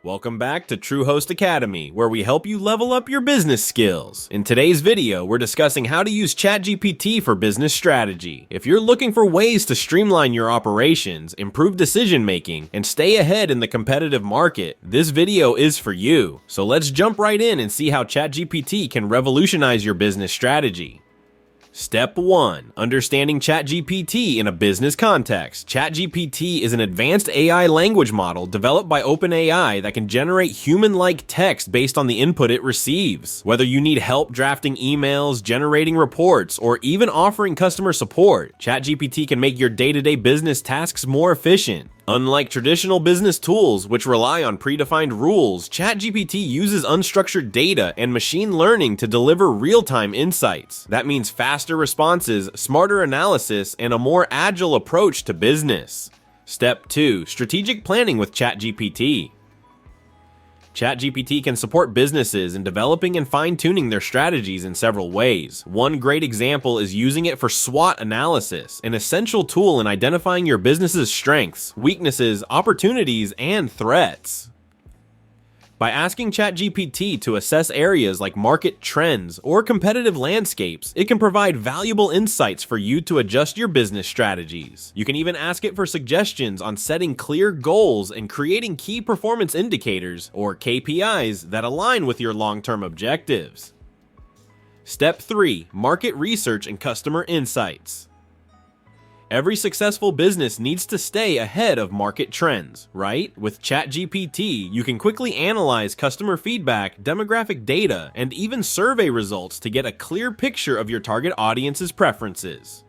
Welcome back to Truehost Academy, where we help you level up your business skills. In today's video, we're discussing how to use ChatGPT for business strategy. If you're looking for ways to streamline your operations, improve decision making, and stay ahead in the competitive market, this video is for you. So let's jump right in and see how ChatGPT can revolutionize your business strategy. Step 1. Understanding ChatGPT in a business context. ChatGPT is an advanced AI language model developed by OpenAI that can generate human-like text based on the input it receives. Whether you need help drafting emails, generating reports, or even offering customer support, ChatGPT can make your day-to-day business tasks more efficient. Unlike traditional business tools, which rely on predefined rules, ChatGPT uses unstructured data and machine learning to deliver real-time insights. That means faster responses, smarter analysis, and a more agile approach to business. Step 2. Strategic planning with ChatGPT. ChatGPT can support businesses in developing and fine-tuning their strategies in several ways. One great example is using it for SWOT analysis, an essential tool in identifying your business's strengths, weaknesses, opportunities, and threats. By asking ChatGPT to assess areas like market trends or competitive landscapes, it can provide valuable insights for you to adjust your business strategies. You can even ask it for suggestions on setting clear goals and creating key performance indicators, or KPIs, that align with your long-term objectives. Step 3. Market research and customer insights. Every successful business needs to stay ahead of market trends, right? With ChatGPT, you can quickly analyze customer feedback, demographic data, and even survey results to get a clear picture of your target audience's preferences.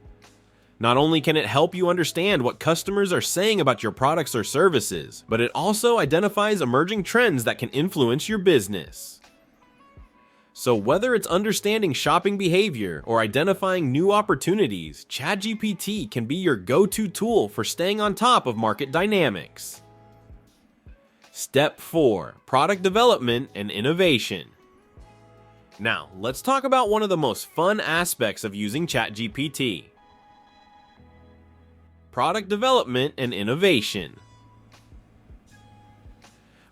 Not only can it help you understand what customers are saying about your products or services, but it also identifies emerging trends that can influence your business. So whether it's understanding shopping behavior or identifying new opportunities, ChatGPT can be your go-to tool for staying on top of market dynamics. Step 4. Product development and innovation. Now, let's talk about one of the most fun aspects of using ChatGPT. Product development and innovation.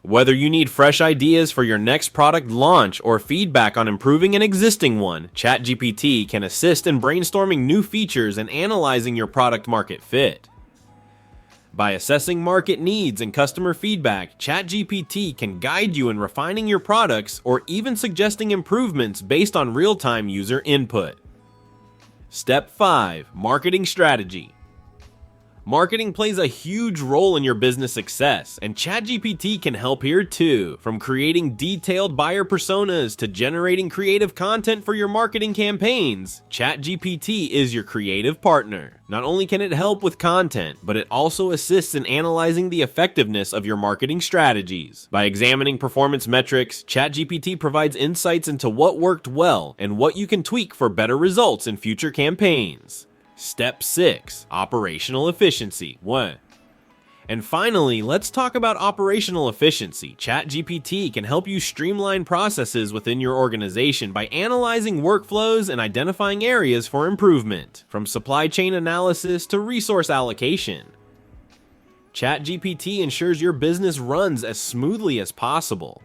Whether you need fresh ideas for your next product launch or feedback on improving an existing one, ChatGPT can assist in brainstorming new features and analyzing your product market fit. By assessing market needs and customer feedback, ChatGPT can guide you in refining your products or even suggesting improvements based on real-time user input. Step 5. Marketing strategy. Marketing plays a huge role in your business success, and ChatGPT can help here too. From creating detailed buyer personas to generating creative content for your marketing campaigns, ChatGPT is your creative partner. Not only can it help with content, but it also assists in analyzing the effectiveness of your marketing strategies. By examining performance metrics, ChatGPT provides insights into what worked well and what you can tweak for better results in future campaigns. Step 6. Operational efficiency. 1. And finally, let's talk about operational efficiency. ChatGPT can help you streamline processes within your organization by analyzing workflows and identifying areas for improvement, from supply chain analysis to resource allocation. ChatGPT ensures your business runs as smoothly as possible.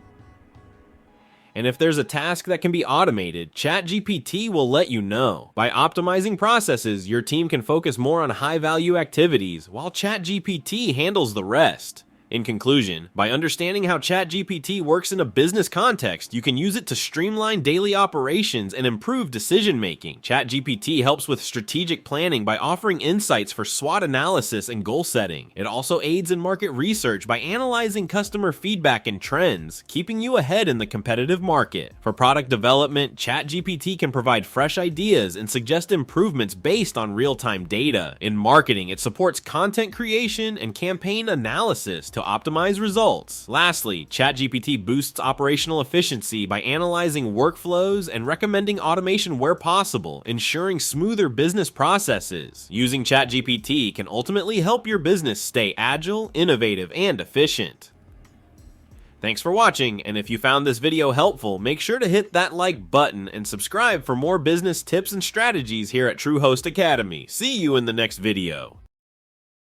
And if there's a task that can be automated, ChatGPT will let you know. By optimizing processes, your team can focus more on high-value activities, while ChatGPT handles the rest. In conclusion, by understanding how ChatGPT works in a business context, you can use it to streamline daily operations and improve decision-making. ChatGPT helps with strategic planning by offering insights for SWOT analysis and goal setting. It also aids in market research by analyzing customer feedback and trends, keeping you ahead in the competitive market. For product development, ChatGPT can provide fresh ideas and suggest improvements based on real-time data. In marketing, it supports content creation and campaign analysis to optimize results. Lastly, ChatGPT boosts operational efficiency by analyzing workflows and recommending automation where possible, ensuring smoother business processes. Using ChatGPT can ultimately help your business stay agile, innovative, and efficient. Thanks for watching, and if you found this video helpful, make sure to hit that like button and subscribe for more business tips and strategies here at Truehost Academy. See you in the next video.